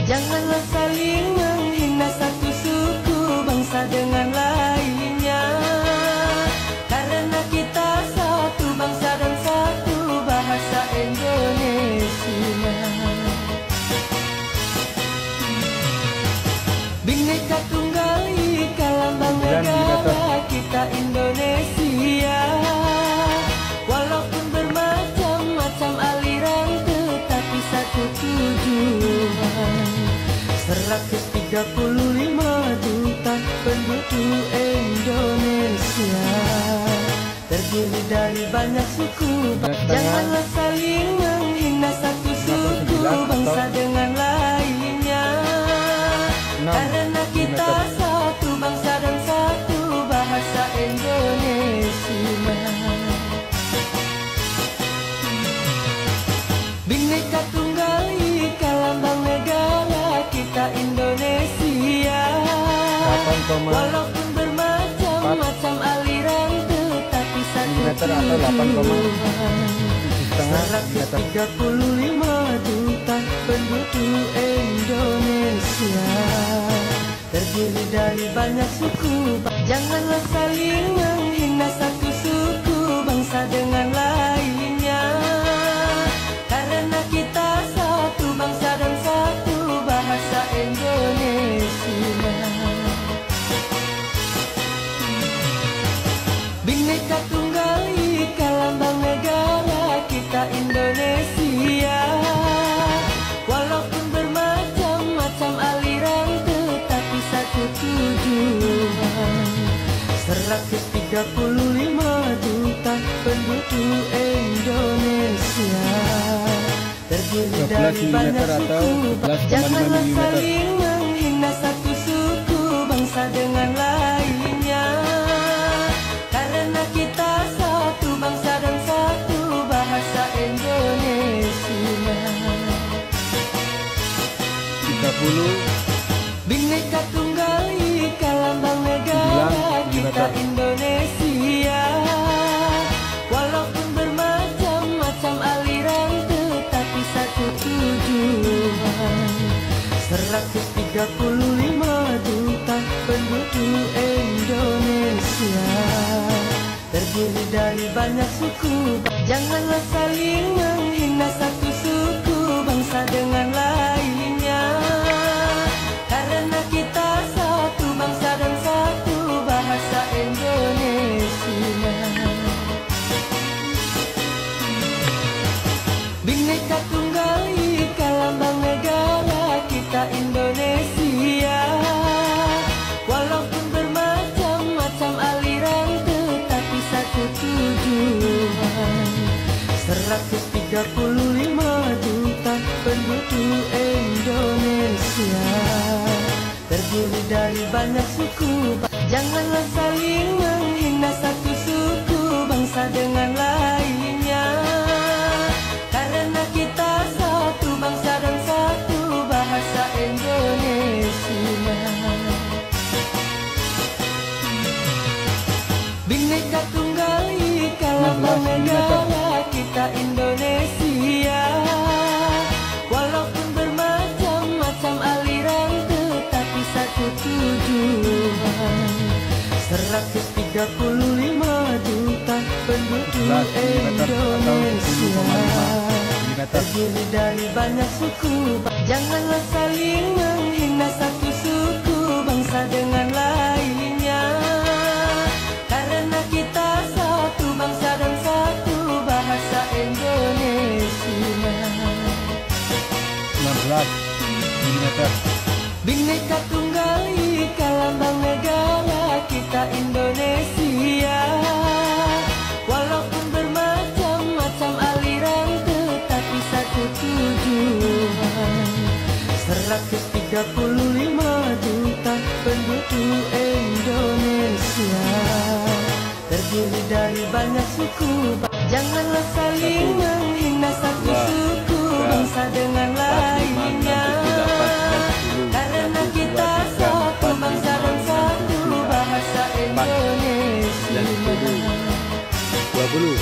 Janganlah saling menghina satu suku bangsa dengan lainnya, karena kita satu bangsa dan satu bahasa Indonesia. Bhinneka Tunggal Ika lambang negara kita Indonesia. Walaupun bermacam-macam aliran tetapi satu tujuan. 135 juta penduduk Indonesia, terdiri dari banyak suku. Janganlah saling menghina satu suku bangsa dengan lainnya, karena kita satu bangsa dan satu bahasa Indonesia. Bhinneka Tunggal Ika lambang negara kita Indonesia. Walaupun bermacam-macam aliran tetapi satu tujuan. 135 juta penduduk Indonesia, terdiri dari banyak suku. Janganlah saling menghina satu suku bangsa dengan lainnya, karena kita satu bangsa dan satu bahasa Indonesia. Bhinneka Tunggal Ika lambang negara kita Indonesia. Walaupun bermacam-macam aliran tetapi satu tujuan. 135 juta penduduk Indonesia, terdiri dari banyak suku. Janganlah saling menghina satu suku bangsa dengan lainnya, karena kita satu bangsa dan satu bahasa Indonesia. 30 Bhinneka Tunggal Ika lambang negara kita Indonesia. Walaupun bermacam-macam aliran tetapi satu tujuan. 135 juta penduduk Indonesia, terdiri dari banyak suku. Janganlah saling menghina satu suku bangsa dengan lainnya, karena kita satu bangsa dan satu bahasa Indonesia. Bhinneka Tunggal Ika lambang negara kita Indonesia. Walaupun bermacam-macam aliran tetapi satu tujuan. 135 juta penduduk Indonesia, terdiri dari banyak suku. Janganlah saling menghina satu suku bangsa dengan lainnya, karena kita satu bangsa dan satu bahasa Indonesia. Bhinneka Tunggal Ika lambang negara kita Indonesia. Walaupun bermacam-macam aliran tetapi satu tujuan. 135 juta penduduk Indonesia, terdiri dari banyak suku. Janganlah saling menghina satu suku bangsa dengan lainnya, karena kita satu bangsa dan satu bahasa Indonesia. 16 mm. Bhinneka Tunggal Ika lambang negara kita Indonesia. Walaupun bermacam-macam aliran tetapi satu tujuan. 135 juta penduduk Indonesia, terdiri dari banyak suku. Janganlah saling menghina satu suku bangsa dengan lainnya, karena kita satu bangsa dan satu bahasa Indonesia. 20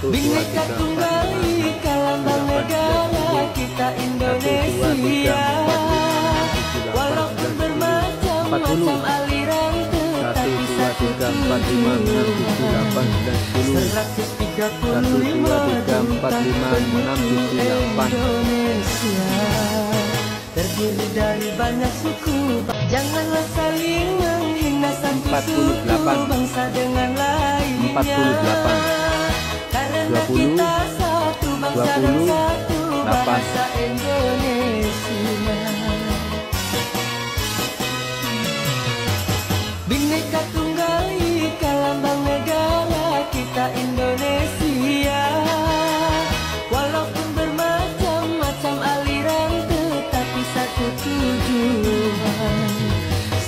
Bhinneka Tunggal Ika lambang negara kita kita Indonesia. Walaupun bermacam-macam aliran, tetapi satu tujuan. 135 juta penduduk Indonesia, terdiri dari banyak suku. Janganlah saling menghina satu suku bangsa dengan lainnya, karena kita satu bangsa dan satu bahasa Indonesia. Bhinneka Tunggal Ika lambang negara kita Indonesia. Walaupun bermacam-macam aliran, tetapi satu tujuan.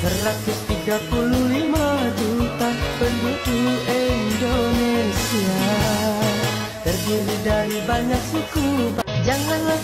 135 juta penduduk Indonesia, terdiri dari banyak suku. Janganlah